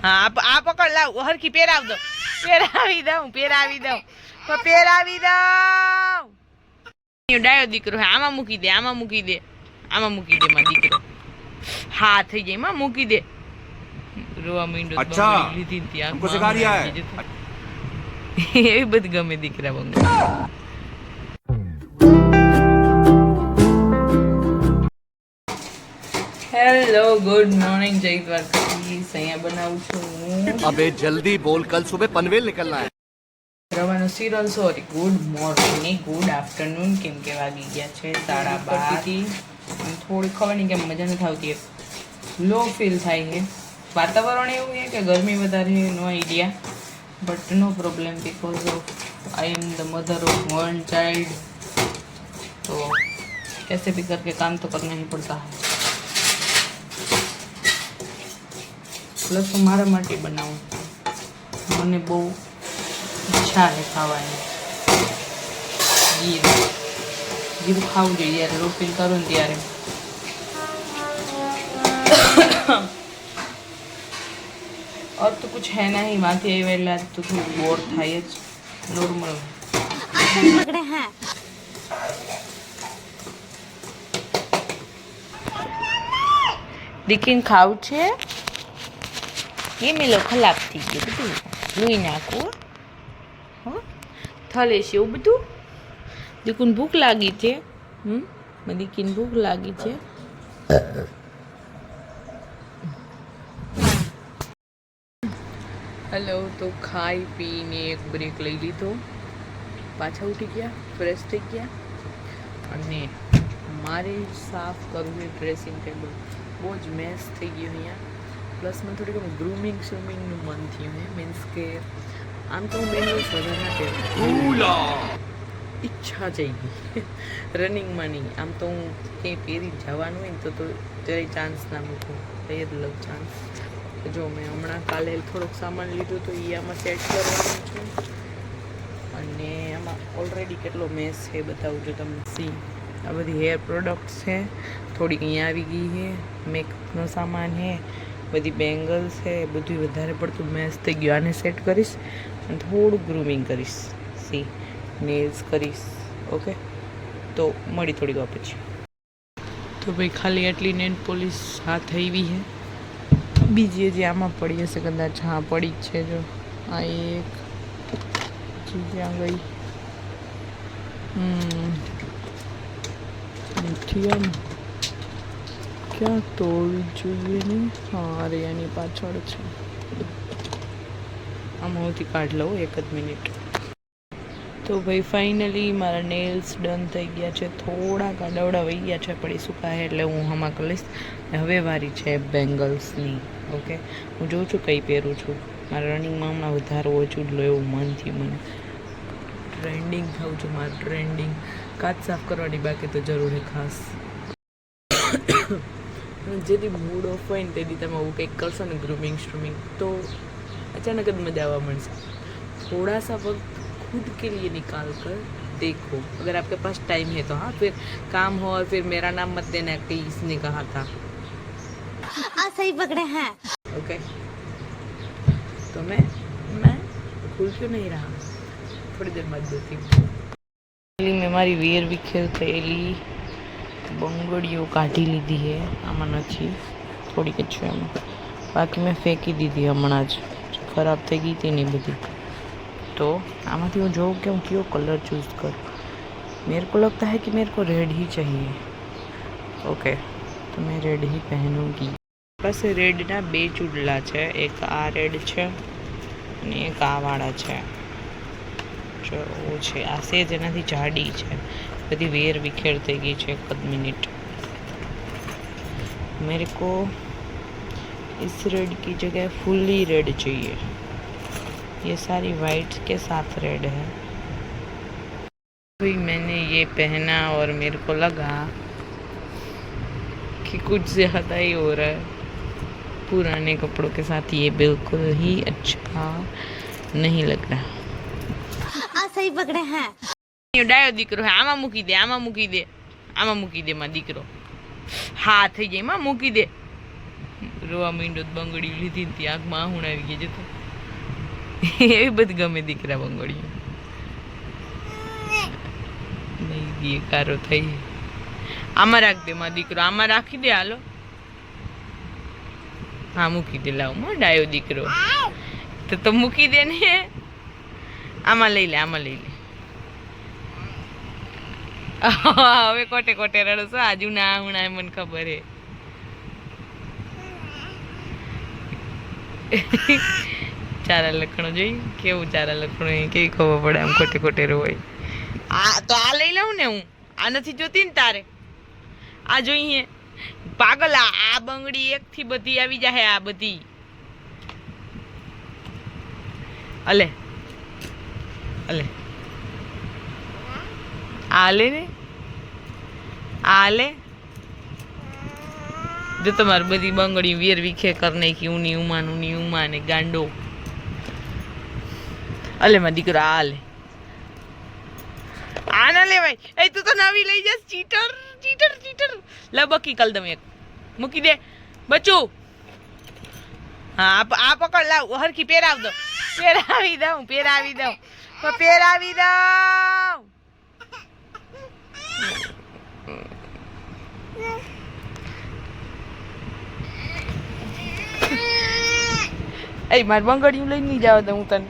हाँ आ पकड़ लाओ हरखी પહેરાવ દો પહેરાવી દઉં તો પહેરાવી દઉં ડાયો દીકરો હે આમાં મૂકી દે આમાં મૂકી દે માં દીકરો હા થઈ જાય માં મૂકી દે રોવા માંડ્યો અચ્છા લીધી ત્યાં हमको सिखा दिया है એવી બધી ગમે દીકરા બંગો હેલો ગુડ મોર્નિંગ જય દ્વારકાધીશ અહીંયા બનાવું છું अबे जल्दी बोल कल सुबह पनवेल निकलना है રવાનો સિરલ sorry good morning good afternoon કેમ કે વાગી ગયા છે 12:30 થોડી ખબર નહીં કેમ મજા નથી આવતી લો ફીલ થાય છે વાતાવરણ એવું છે કે ગરમી વધારે છે no idea but no problem because of I am the mother of one child तो कैसे भी करके काम तो करना ही पड़ता है प्लस मारा माटी बनाऊँ मैंने बहु इच्छा है खावानी जीरु खाऊ जो यार लो फील करो ने त्यारे और तो कुछ है नहीं माथे वेला तो थोड़ा बोर થાય જ नॉर्मल पकड़े हैं દીકરીને ખાવું છે એ મેલો ખલાપ થઈ ગયો બધું લૂઈ નાખું હો થલે છે એવું બધું દીકરીને ભૂખ લાગી છે દીકરીને ભૂખ લાગી છે હેલો તો ખાઈ પીને એક બ્રેક લઈ લીધો પાછા ઉઠી ગયા ફ્રેશ થઈ ગયા અને મારે સાફ કરવું છે ડ્રેસિંગ ટેબલ બહુ જ મેસ થઈ ગયું અહીંયા પ્લસ મને થોડીક ગ્રૂમિંગનું મન થયું હે મીન્સ કે આમ તો હું બેંગલ્સ વધારે ના પહેરું ઈચ્છા જઈ ગઈ રનિંગમાં નહીં આમ તો હું ક્યાંય પહેરી જવાનું હોય ને તો જરાય ચાન્સ ના મૂકું પહેર લઉં ચાન્સ જો મેં હમણાં કાલે થોડોક સામાન લીધું તો એ આમાં સેટ કરવાનું છે અને આમાં ઓલરેડી કેટલો મેસ છે બતાવું છું તમને સી આ બધી હેર પ્રોડક્ટ્સ છે થોડીક અહીંયા આવી ગઈ છે મેકઅપનો સામાન છે બધી બેંગલ્સ છે બધું વધારે પડતું મેસ થઈ ગયું આને સેટ કરીશ અને થોડું ગ્રૂમિંગ કરીશ સી નેલ્સ કરીશ ઓકે તો મળી થોડીક વાર પછી તો ભાઈ ખાલી આટલી નેલ પોલિશ હાથ આવી છે બીજી હજી આમાં પડી હશે કદાચ હા પડી જ છે જો આ એક જ્યાં ગઈ નથી આમ ક્યાં તોડવી જોઈએ ને હા અરે એની પાછળ છે આમાં હુંથી કાઢ લઉં એક જ મિનિટ તો ભાઈ ફાઇનલી મારા નેલ્સ ડન થઈ ગયા છે થોડા કાડવડા વહી ગયા છે પડી સુકાય એટલે હું હમણાં કરીશ હવે વારી છે બેંગલ્સની ઓકે હું જોઉં છું કઈ પહેરું છું મારા રનિંગમાં હમણાં વધારે ઓછું જ લો એવું મન થયું મને ટ્રેન્ડિંગ થવું છું મારું ટ્રેન્ડિંગ કાચ સાફ કરવાની બાકી તો જરૂર છે ખાસ જેથી મૂડ ઓફ હોય ને તેથી તમે આવું કંઈક કરશો ને ગ્રૂમિંગ સ્ટ્રૂમિંગ તો अचानक मजा आवा મળશે थोड़ा सा वक्त खुद के लिए निकाल कर देखो अगर आपके पास टाइम है तो हाँ फिर काम हो और फिर मेरा नाम मत देना कि इसने कहा था सही पकड़े हैं ओके तो मैं खुल क्यों नहीं रहा थोड़ी देर बाद देती हूँ मैं मारी वेर विखेर थયેલી બંગડીઓ કાઢી લીધી છે આમાં નથી થોડીક જ છે આમાં બાકી મેં ફેંકી દીધી હમણાં જ ખરાબ થઈ ગઈ હતી ને બધી तो આમાંથી હું જોઉં કે હું કયો કલર ચૂઝ કરું मेरे को लगता है कि मेरे को रेड ही चाहिए ओके तो मैं रेड ही पहनूंगी बस रेड ना બે ચૂડલા છે એક આ રેડ છે અને એક આ વાળા છે જો ઓ છે આ સેજ એનાથી જાડી છે બધી વેર વિખેર થઈ ગઈ છે એક જ મિનિટ मेरे को इस रेड की जगह फुल्ली रेड चाहिए ये सारी वाइट के साथ रेड है भाई मैंने ये पहना और मेरे को लगा कि कुछ ज़्यादा ही हो रहा है पुराने कपड़ों के साथ ये बिल्कुल ही अच्छा नहीं लग रहा सही पकड़े हैं ડાયો દીકરો હે આમાં મૂકી દે માં દીકરો હા થઈ જાય માં મૂકી દે રોવા માંડ્યો તો બંગડીયું લીધી ને ત્યાં આંખમાં આહુણ આવી ગઈ જતો એવી બધી ગમે દીકરા બંગડીયું નહીં ગઈ કારો થઈ આમાં રાખ દે મારો દીકરો આમાં રાખી દે હાલો હા મૂકી દે લાવ માં ડાયો દીકરો તો મૂકી દે ને આમાં લઈ લે હવે કોટે કોટે રડો છો આજુ ના હુણા મને ખબર હે ચારા લખણો જોઈ કેવું ચારા લખણો કેવી ખબર પડે આમ કોટે કોટે રોય આ તો આ લઈ લઉં ને હું આ નથી જોતી ને તારે આ જોઈએ પાગલ આ બંગડી એક થી બધી આવી જાય આ બધી અલે અલે આલે ને આલે જો તમારી બધી બંગડી વેર વિખે કર નાખી ઊની ઉમા ને ગાંડો અલે માં દીકરો આલે આ ના લેવાય એ તું તો નવી લઈ જા ચીટર લે બકી કલ દમ એક મૂકી દે બચ્ચું હા આ પકડ લાવ હરખી પહેરાવી દઉં એ મારી બંગડીયું લઈને નહીં જાવ તો હું તને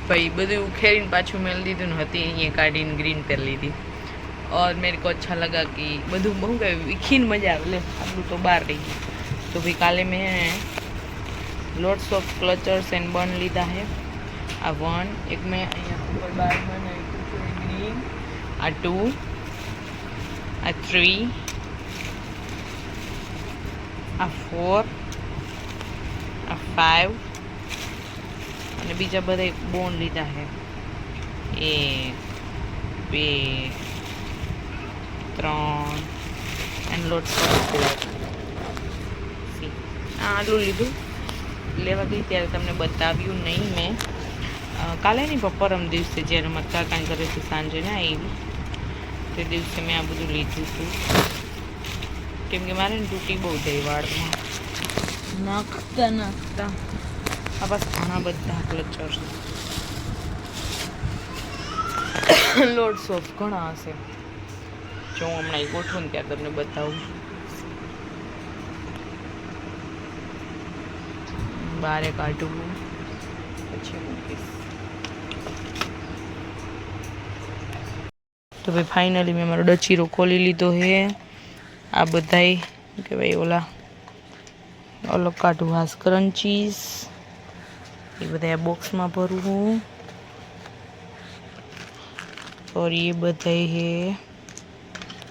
ભાઈ બધું ઉખેરીને પાછું મેલ દીધું ને હતી અહીંયા કાઢીને ગ્રીન પહેરી લીધી और मेरे को अच्छा लगा कि બધું બહુ ગયું વિખીને મજા આવે લે આટલું તો બહાર રહી તો ભાઈ કાલે મેં લોટ્સ ઓફ ક્લચર્સ એન્ડ બન લીધા है આ 1 એક મેં અહીંયા ઉપર બાર બનાવી ગ્રીન આ 2 આ 3 આ 4 આ 5 અને બીજા બધા બોન લીધા है 1 2 3 એન્ડ લોટ્સ ઓફ આટલું લીધું લેવા ગઈ ત્યારે તમને બતાવ્યું નહીં મેં કાલે નહીં પણ પરમ દિવસે જ્યારે મારા કાકાને ઘરેથી સાંજે ને આવી તે દિવસે મેં આ બધું લીધું હતું કેમ કે મારે ને તૂટી બહુ થઈ વાળમાં નાખતા આ બસ ઘણા બધા ક્લચર્સ લોટ્સ ઓફ ઘણા હશે જો હું હમણાં ગોઠવું ને ત્યાં તમને બતાવું બારે કાઢવું પછી મૂકીશ તો ભાઈ ફાઇનલી મેં મારો ડચીરો ખોલી લીધો હે આ બધાય કે ભાઈ ઓલા અલગ કાઢું હાસ ક્રન્ચીસ એ બધા બોક્સમાં ભરું હું और ये बताए है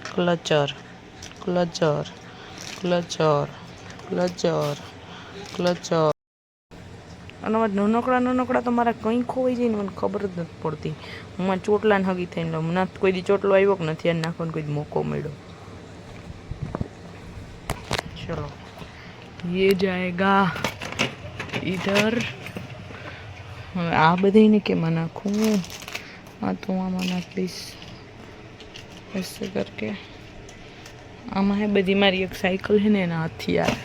क्लचर क्लचर क्लचर क्लचर क्लचर અને નાનકડા તો મારા કંઈ ખોવાઈ જાય ને મને ખબર જ નથી પડતી હું મારા ચોટલાને હગી થઈને મને કોઈ દી ચોટલો આવ્યો કે નથી આ નાખવાનો કોઈ મોકો મળ્યો ચલો ये जाएगा इधर આ બધાને કેમાં નાખું हाँ तो आमा प्लीज ऐसे करके आमा है बधी मारी एक साइकिल है ने ना हथियार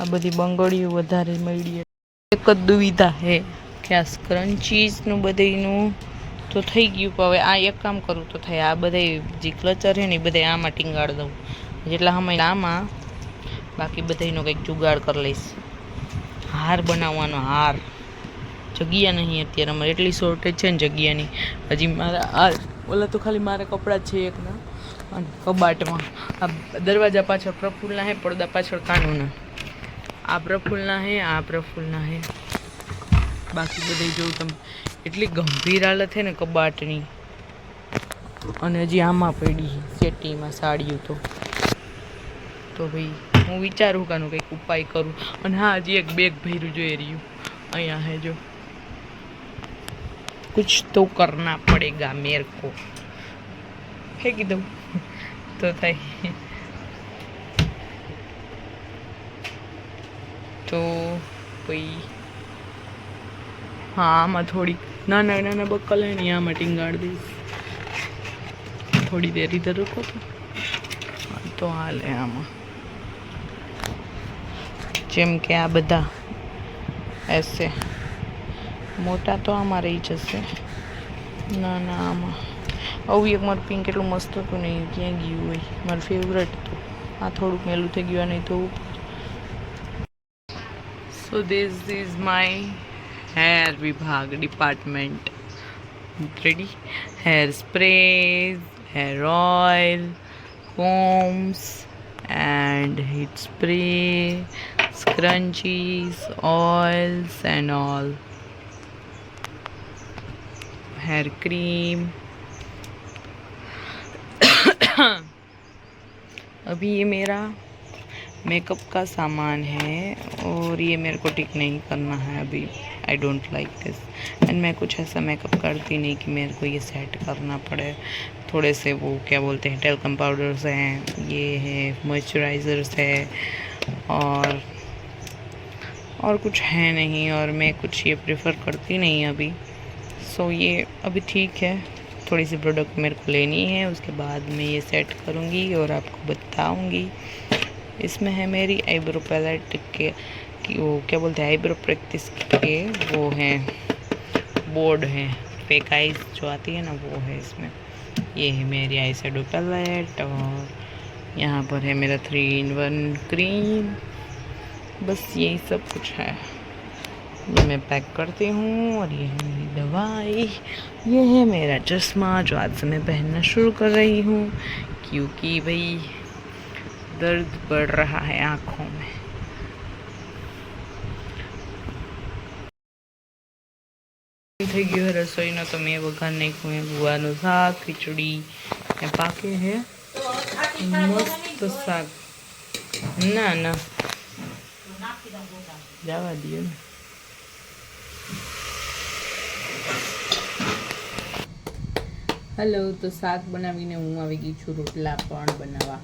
आ बधी બંગડીઓ વધારે મળી એક જ દુવિધા હે કે આ સ્ક્રન્ચીસનું બધીનું તો થઈ ગયું હવે આ એક કામ કરું તો થાય આ બધા જે ક્લચર છે ને એ બધા આમાં ટીંગાડ દઉં જેટલા સમય આમાં બાકી બધાનો કંઈક જુગાડ કરી લઈશ हार बनावવાનો हार जग्या नहीं અત્યારે અમારે એટલી શોર્ટેજ છે ને જગ્યાની હજી મારા આ ઓલા તો ખાલી મારા કપડાં છે એકના અને કબાટમાં આ દરવાજા પાછળ પ્રફુલ્લના હે પડદા પાછળ કાનૂના આ પ્રફુલ્લના હે આ પ્રફુલ્લના હે બાકી બધે જોઉં તમે એટલી ગંભીર હાલત છે ને કબાટની અને હજી આમાં પડી સેટીમાં સાડીઓ તો ભાઈ હું વિચારું કાનું કંઈક ઉપાય કરું અને હા હજી એક બેગ ભર્યું જોઈ રહ્યું અહીંયા હે જો कुछ तो करना पड़ेगा मेरे को फेंकी दो तो થાય તો ભાઈ હા આમાં થોડી નાના નાના બક્કલ હે ને આમાં ટીંગાડી દઈશ. થોડી દેર ઇધર રૂકો તો હાલે આમાં. જેમ કે આ બધા એસે મોટા તો આમાં રહી જશે. ના ના આમાં આવું એક મારું પિંક એટલું મસ્ત હતું ને ક્યાં ગયું હોય. મારું ફેવરેટ હતું. આ થોડુંક મેલું થઈ ગયું નહીં તો. So this is my hair વિભાગ department. Ready. Hair sprays, hair oil, combs and heat spray, scrunchies, oils and all, hair cream. अभी ये मेरा मेकअप का सामान है और ये मेरे को टिक नहीं करना है अभी. I don't like this and मैं कुछ ऐसा मेकअप करती नहीं कि मेरे को ये सेट करना पड़े. थोड़े से वो क्या बोलते हैं टेल्कम पाउडर्स हैं, ये है मॉइस्चराइज़र्स है और कुछ है नहीं. और मैं कुछ ये प्रेफर करती नहीं अभी. सो ये अभी ठीक है. थोड़ी सी प्रोडक्ट मेरे को लेनी है, उसके बाद मैं ये सेट करूँगी और आपको बताऊँगी. इसमें है मेरी आईब्रो पैलेट के कि वो क्या बोलते हैं आईब्रो प्रैक्टिस के वो हैं बोर्ड हैं. फेक आइज जो आती है ना वो है इसमें. ये है मेरी आई शेडो पैलेट और यहाँ पर है मेरा 3-in-1 क्रीम. बस यही सब कुछ है. ये मैं पैक करती हूँ और ये है मेरी दवाई. ये है मेरा चश्मा जो आज से मैं पहनना शुरू कर रही हूँ क्योंकि भाई दर्द बढ़ रहा है आँखों में. થઈ ગયો રસોઈનો તો મેં વઘાર નાખ્યું હે ગુવારનું શાક, ખીચડી ને પાકે હે મસ્ત શાક. ના ના જવા દો ને. હેલો, તો શાક બનાવીને હું આવી ગઈ છું રોટલા પણ બનાવવા.